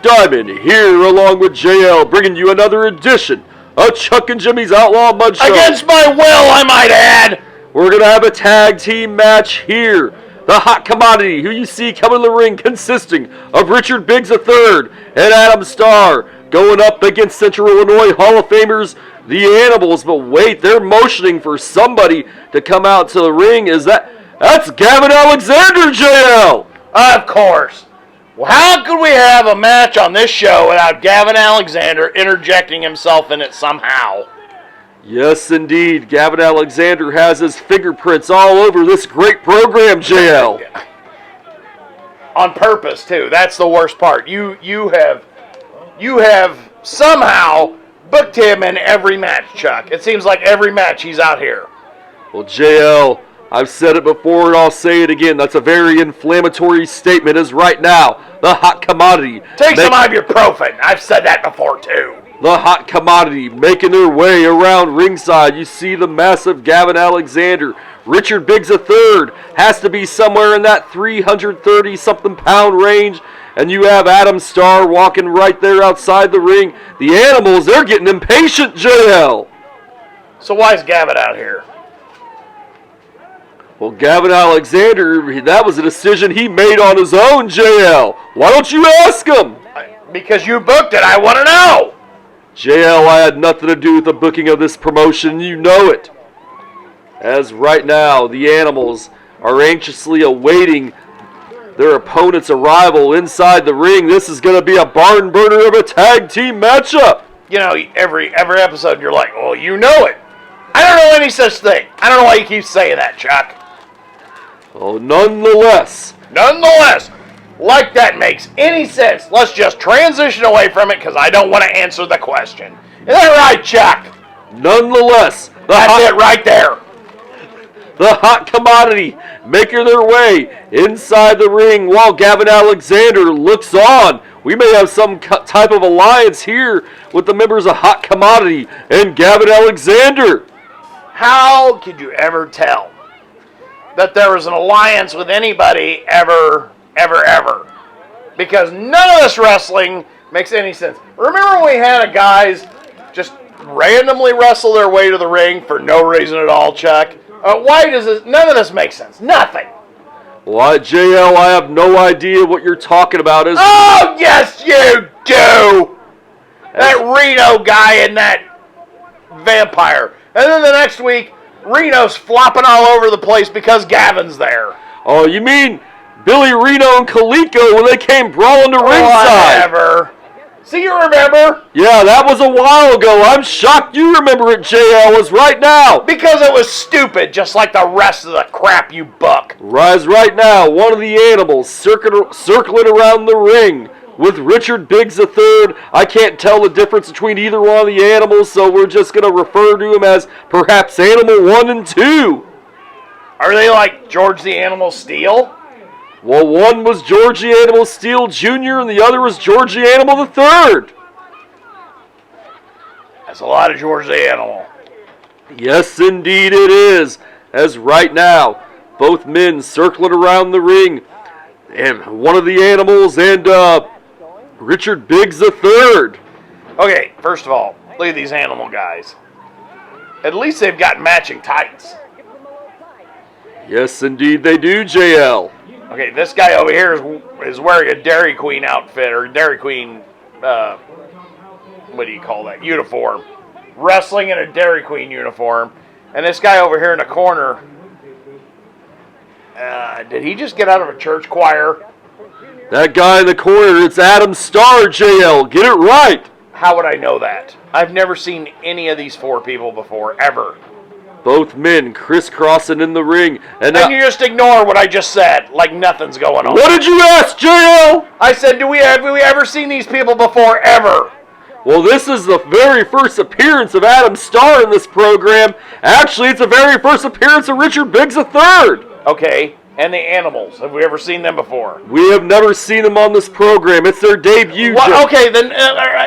Diamond here along with JL, bringing you another edition of Chuck and Jimmy's Outlaw Mudshow. Against my will, I might add. We're going to have a tag team match here. The hot commodity who you see coming to the ring consisting of Richard Biggs III and Adam Starr going up against Central Illinois Hall of Famers, the Animals. But wait, they're motioning for somebody to come out to the ring. That's Gavin Alexander, JL. Of course. Well, how could we have a match on this show without Gavin Alexander interjecting himself in it somehow? Yes, indeed. Gavin Alexander has his fingerprints all over this great program, JL. On purpose, too. That's the worst part. You have somehow booked him in every match, Chuck. It seems like every match he's out here. Well, JL, I've said it before and I'll say it again. That's a very inflammatory statement, as right now, the hot commodity. Take some ibuprofen. I've said that before, too. The hot commodity making their way around ringside. You see the massive Gavin Alexander. Richard Biggs III has to be somewhere in that 330-something pound range. And you have Adam Starr walking right there outside the ring. The Animals, they're getting impatient, JL. So why is Gavin out here? Well, Gavin Alexander, that was a decision he made on his own, JL. Why don't you ask him? Because you booked it, I want to know. JL, I had nothing to do with the booking of this promotion, you know it. As right now, the Animals are anxiously awaiting their opponent's arrival inside the ring. This is going to be a barn burner of a tag team matchup. You know, every episode you're like, oh, you know it. I don't know any such thing. I don't know why you keep saying that, Chuck. Oh, nonetheless, like that makes any sense. Let's just transition away from it because I don't want to answer the question. Is that right, Chuck? Nonetheless, that's it right there. The hot commodity making their way inside the ring while Gavin Alexander looks on. We may have some type of alliance here with the members of Hot Commodity and Gavin Alexander. How could you ever tell that there was an alliance with anybody ever? Because none of this wrestling makes any sense. Remember when we had guys just randomly wrestle their way to the ring for no reason at all, Chuck? Why does this? None of this makes sense. Nothing. Well, JL, I have no idea what you're talking about. Oh, yes, you do. That Reno guy and that vampire. And then the next week, Reno's flopping all over the place because Gavin's there. Oh, you mean Billy Reno and Coleco when they came brawling to ringside? Whatever. See, you remember? Yeah, that was a while ago. I'm shocked you remember it, JL, was right now. Because it was stupid, just like the rest of the crap you book. Rise right now, one of the Animals circling around the ring with Richard Biggs III. I can't tell the difference between either one of the Animals, so we're just going to refer to him as perhaps Animal 1 and 2. Are they like George the Animal Steel? Well, one was George the Animal Steel Jr. and the other was George the Animal III. That's a lot of George the Animal. Yes, indeed it is. As right now, both men circling around the ring. And one of the Animals and Richard Biggs III. Okay, first of all, look at these Animal guys. At least they've got matching tights. Yes, indeed they do, JL. Okay, this guy over here is wearing a Dairy Queen outfit, or Dairy Queen, what do you call that, uniform. Wrestling in a Dairy Queen uniform. And this guy over here in the corner, did he just get out of a church choir? That guy in the corner, it's Adam Starr, JL. Get it right. How would I know that? I've never seen any of these four people before, ever. Both men crisscrossing in the ring. And you just ignore what I just said, like nothing's going on. What did you ask, JL? I said, have we ever seen these people before, ever? Well, this is the very first appearance of Adam Starr in this program. Actually, it's the very first appearance of Richard Biggs III. Okay, and the Animals. Have we ever seen them before? We have never seen them on this program. It's their debut. Okay, then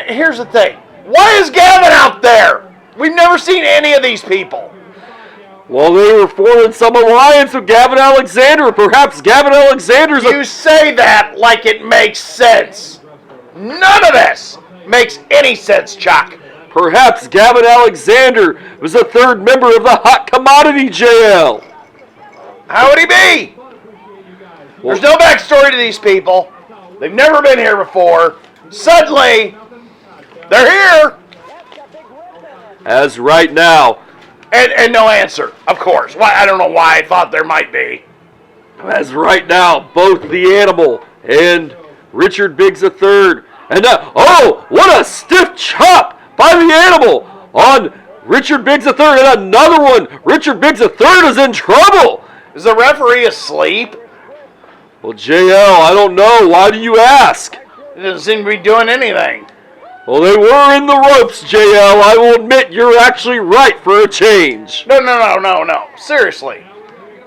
here's the thing. Why is Gavin out there? We've never seen any of these people. Well, they were forming some alliance with Gavin Alexander. Perhaps Gavin Alexander's You say that like it makes sense. None of this makes any sense, Chuck. Perhaps Gavin Alexander was a third member of the hot commodity, JL. How would he be? There's no backstory to these people. They've never been here before. Suddenly, they're here. As right now, And no answer, of course. Why? I don't know why I thought there might be. As right now, both the animal and Richard Biggs III. And now, oh, what a stiff chop by the animal on Richard Biggs III. And another one. Richard Biggs III is in trouble. Is the referee asleep? Well, JL, I don't know. Why do you ask? He doesn't seem to be doing anything. Well, they were in the ropes, JL. I will admit you're actually right for a change. No. Seriously.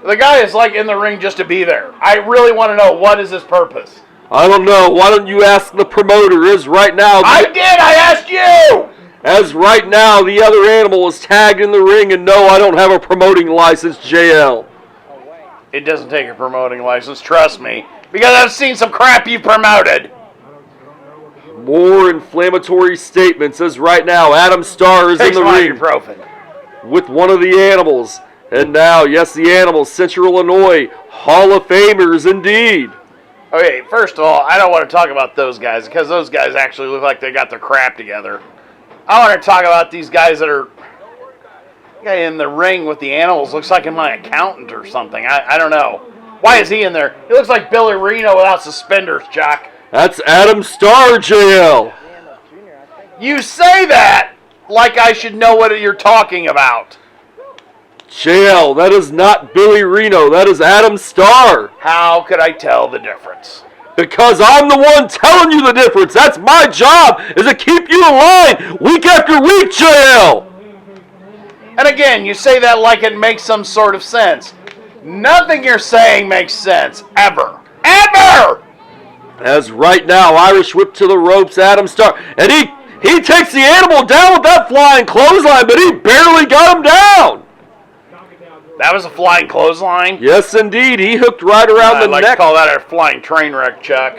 The guy is like in the ring just to be there. I really want to know, what is his purpose? I don't know. Why don't you ask the promoter? Is right now. I did. I asked you. As right now, the other animal is tagged in the ring, and no, I don't have a promoting license, JL. It doesn't take a promoting license, trust me, because I've seen some crap you promoted. More inflammatory statements as right now Adam Starr is in the ring with one of the animals. And now, yes, the animals, Central Illinois, Hall of Famers indeed. Okay, first of all, I don't want to talk about those guys because those guys actually look like they got their crap together. I want to talk about these guys that are in the ring with the animals. Looks like my accountant or something. I don't know. Why is he in there? He looks like Billy Reno without suspenders, Chuck. That's Adam Starr, JL. You say that like I should know what you're talking about. JL, that is not Billy Reno. That is Adam Starr. How could I tell the difference? Because I'm the one telling you the difference. That's my job, is to keep you in line week after week, JL. And again, you say that like it makes some sort of sense. Nothing you're saying makes sense, ever. Ever! As right now, Irish whip to the ropes, Adam Starr. And he takes the animal down with that flying clothesline, but he barely got him down. That was a flying clothesline? Yes, indeed. He hooked right around the neck. I'd like to call that a flying train wreck, Chuck.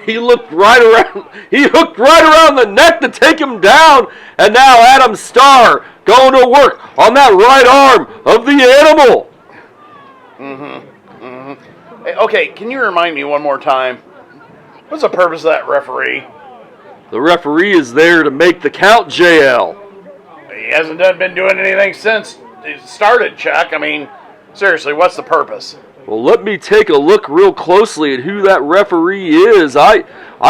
He hooked right around the neck to take him down. And now Adam Starr going to work on that right arm of the animal. Hey, okay, can you remind me one more time? What's the purpose of that referee? The referee is there to make the count, JL. He hasn't been doing anything since it started, Chuck. I mean, seriously, what's the purpose? Well, let me take a look real closely at who that referee is. I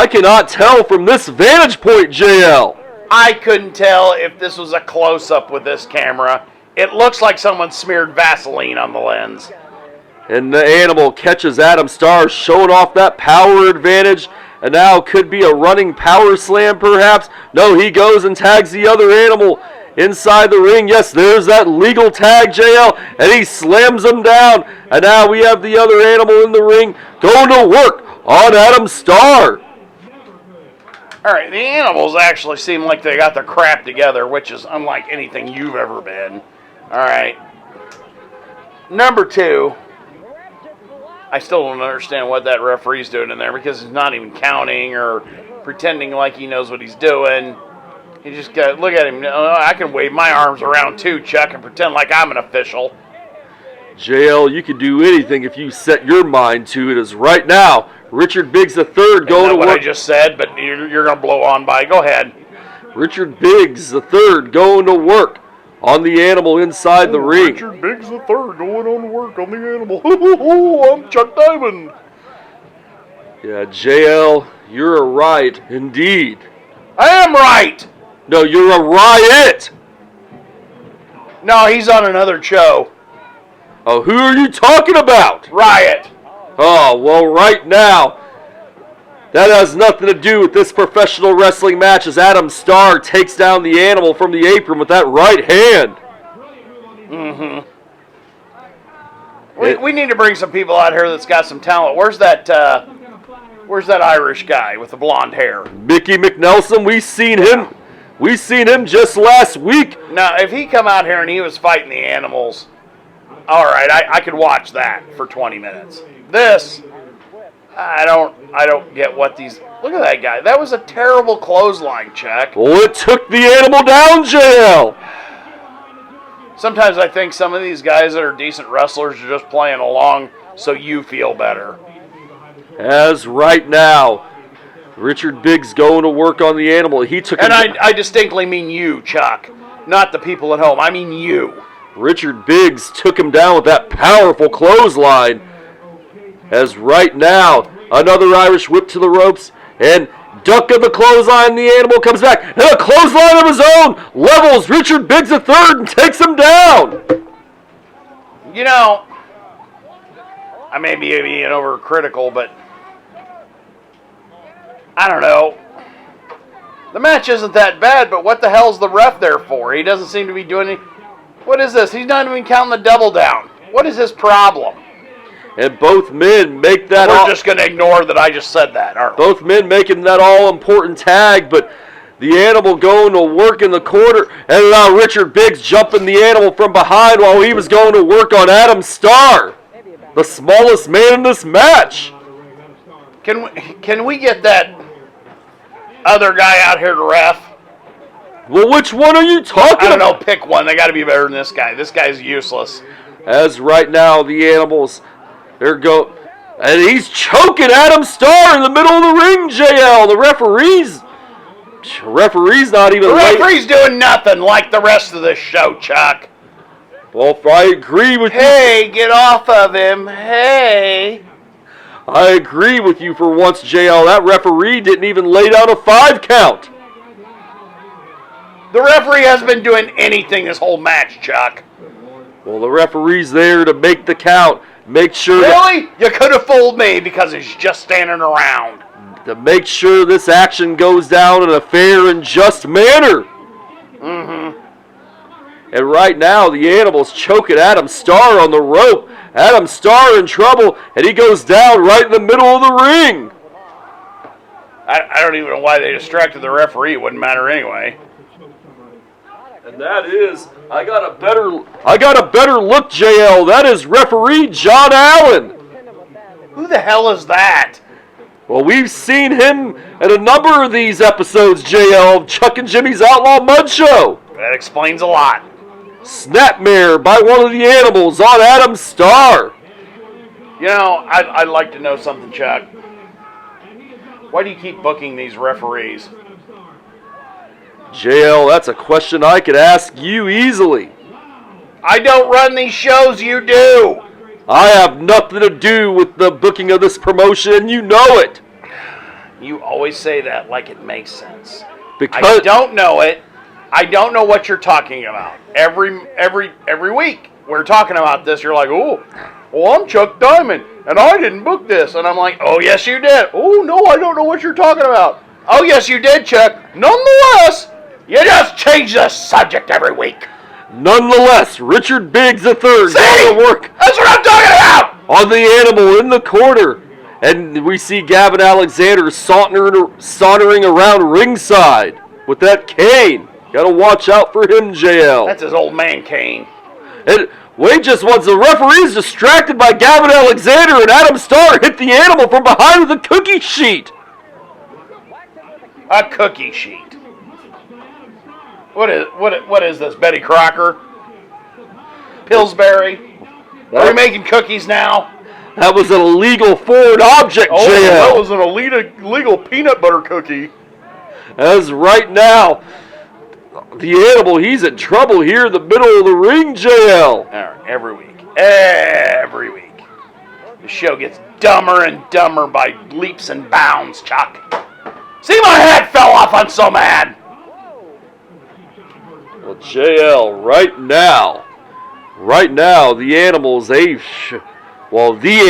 cannot tell from this vantage point, JL. I couldn't tell if this was a close-up with this camera. It looks like someone smeared Vaseline on the lens. And the animal catches Adam Starr, showing off that power advantage. And now could be a running power slam, perhaps. No, he goes and tags the other animal inside the ring. Yes, there's that legal tag, JL. And he slams him down. And now we have the other animal in the ring going to work on Adam Starr. All right, the animals actually seem like they got their crap together, which is unlike anything you've ever been. All right. Number 2. I still don't understand what that referee's doing in there because he's not even counting or pretending like he knows what he's doing. He just got, look at him. I can wave my arms around too, Chuck, and pretend like I'm an official. JL, you can do anything if you set your mind to it. As right now, Richard Biggs III going to work. What I just said, but you're going to blow on by. Go ahead. Richard Biggs III going to work on the animal inside the ring. Richard Biggs III going on to work on the animal. I'm Chuck Diamond. Yeah, JL, you're right, indeed. I am right. No, you're a riot. No, he's on another show. Oh, who are you talking about? Riot. Oh, well, right now, that has nothing to do with this professional wrestling match as Adam Starr takes down the animal from the apron with that right hand. We need to bring some people out here that's got some talent. Where's that Irish guy with the blonde hair? Mickey McNelson, we seen him just last week. Now, if he come out here and he was fighting the animals, all right, I could watch that for 20 minutes. This, I don't get what these. Look at that guy. That was a terrible clothesline, Chuck. Well, it took the animal down, JL. Sometimes I think some of these guys that are decent wrestlers are just playing along so you feel better. As right now, Richard Biggs going to work on the animal. He took And I distinctly mean you, Chuck. Not the people at home. I mean you. Richard Biggs took him down with that powerful clothesline. As right now, another Irish whip to the ropes. And duck of the clothesline, the animal comes back. And a clothesline of his own levels Richard Biggs III and takes him down. You know, I may be being overcritical, but I don't know. The match isn't that bad, but what the hell's the ref there for? He doesn't seem to be doing any... What is this? He's not even counting the double down. What is his problem? And both men make that... We're just going to ignore that I just said that, aren't we? Both men making that all-important tag, but the animal going to work in the corner, and now Richard Biggs jumping the animal from behind while he was going to work on Adam Starr, the smallest man in this match. Can we get that other guy out here to ref? Well, which one are you talking I don't know, about? pick one. They got to be better than this guy. This guy's useless. As right now, the animals, and he's choking Adam Starr in the middle of the ring, JL. The referee's not even... The referee's doing nothing like the rest of this show, Chuck. Well, if I agree with you... Hey, get off of him. Hey. I agree with you for once, JL. That referee didn't even lay down a 5 count. The referee hasn't been doing anything this whole match, Chuck. Well, the referee's there to make the count. Make sure... Really? You could have fooled me because he's just standing around. To make sure this action goes down in a fair and just manner. Mm-hmm. And right now, the animal's choking Adam Starr on the rope. Adam Starr in trouble, and he goes down right in the middle of the ring. I don't even know why they distracted the referee. It wouldn't matter anyway. And that is, I got a better look, JL. That is referee John Allen. Who the hell is that? Well, we've seen him in a number of these episodes, JL, of Chuck and Jimmy's Outlaw Mudshow. That explains a lot. Snapmare by one of the animals on Adam Starr. You know, I'd like to know something, Chuck. Why do you keep booking these referees? JL, that's a question I could ask you easily. I don't run these shows, you do. I have nothing to do with the booking of this promotion, and you know it. You always say that like it makes sense. Because I don't know it. I don't know what you're talking about. Every week we're talking about this. You're like, oh, well, I'm Chuck Diamond, and I didn't book this. And I'm like, oh, yes, you did. Oh, no, I don't know what you're talking about. Oh, yes, you did, Chuck. Nonetheless, you just change the subject every week. Nonetheless, Richard Biggs III going to work. That's what I'm talking about. On the animal in the corner. And we see Gavin Alexander sauntering around ringside with that cane. Got to watch out for him, JL. That's his old man cane. And Wade just wants the referees distracted by Gavin Alexander, and Adam Starr hit the animal from behind with a cookie sheet. A cookie sheet. What is this, Betty Crocker? Pillsbury? Are we making cookies now? That was an illegal foreign object, JL. That was an illegal peanut butter cookie. As right now, the animal, he's in trouble here in the middle of the ring, JL. All right, every week. Every week. The show gets dumber and dumber by leaps and bounds, Chuck. See, my head fell off, I'm so mad. Well, JL, right now, the animal's the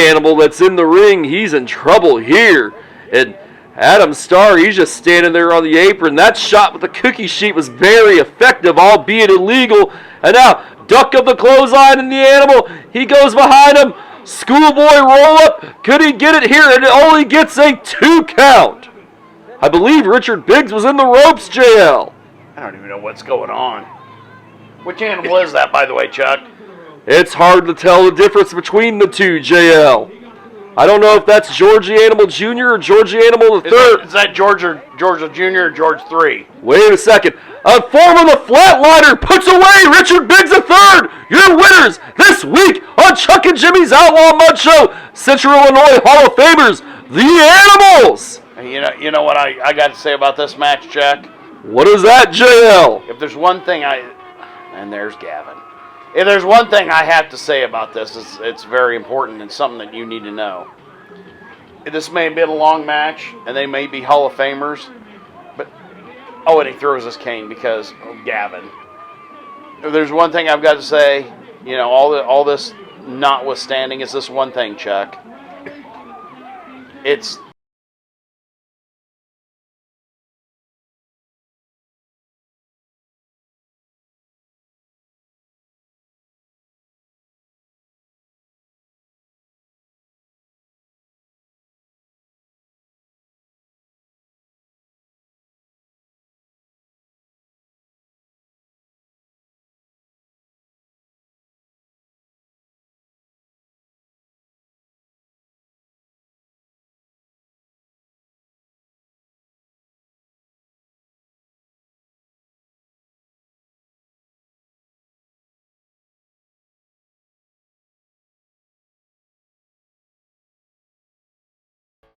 animal that's in the ring, he's in trouble here. And Adam Starr, he's just standing there on the apron. That shot with the cookie sheet was very effective, albeit illegal. And now, duck of the clothesline in the animal. He goes behind him. Schoolboy roll up. Could he get it here? And it only gets a 2 count. I believe Richard Biggs was in the ropes, JL. I don't even know what's going on. Which animal is that, by the way, Chuck? It's hard to tell the difference between the two, JL. I don't know if that's Georgie Animal Jr. or Georgie Animal the Third. Is that George Jr. or George 3? Wait a second. A form of the Flatliner puts away Richard Biggs III. Your winners this week on Chuck and Jimmy's Outlaw Mudshow. Central Illinois Hall of Famers, the Animals. You know what I got to say about this match, Chuck? What is that, JL? If there's one thing and there's Gavin. If there's one thing I have to say about this, it's very important and something that you need to know. This may have been a long match, and they may be Hall of Famers, but and he throws his cane because of Gavin. If there's one thing I've got to say, all this notwithstanding, is this one thing, Chuck. It's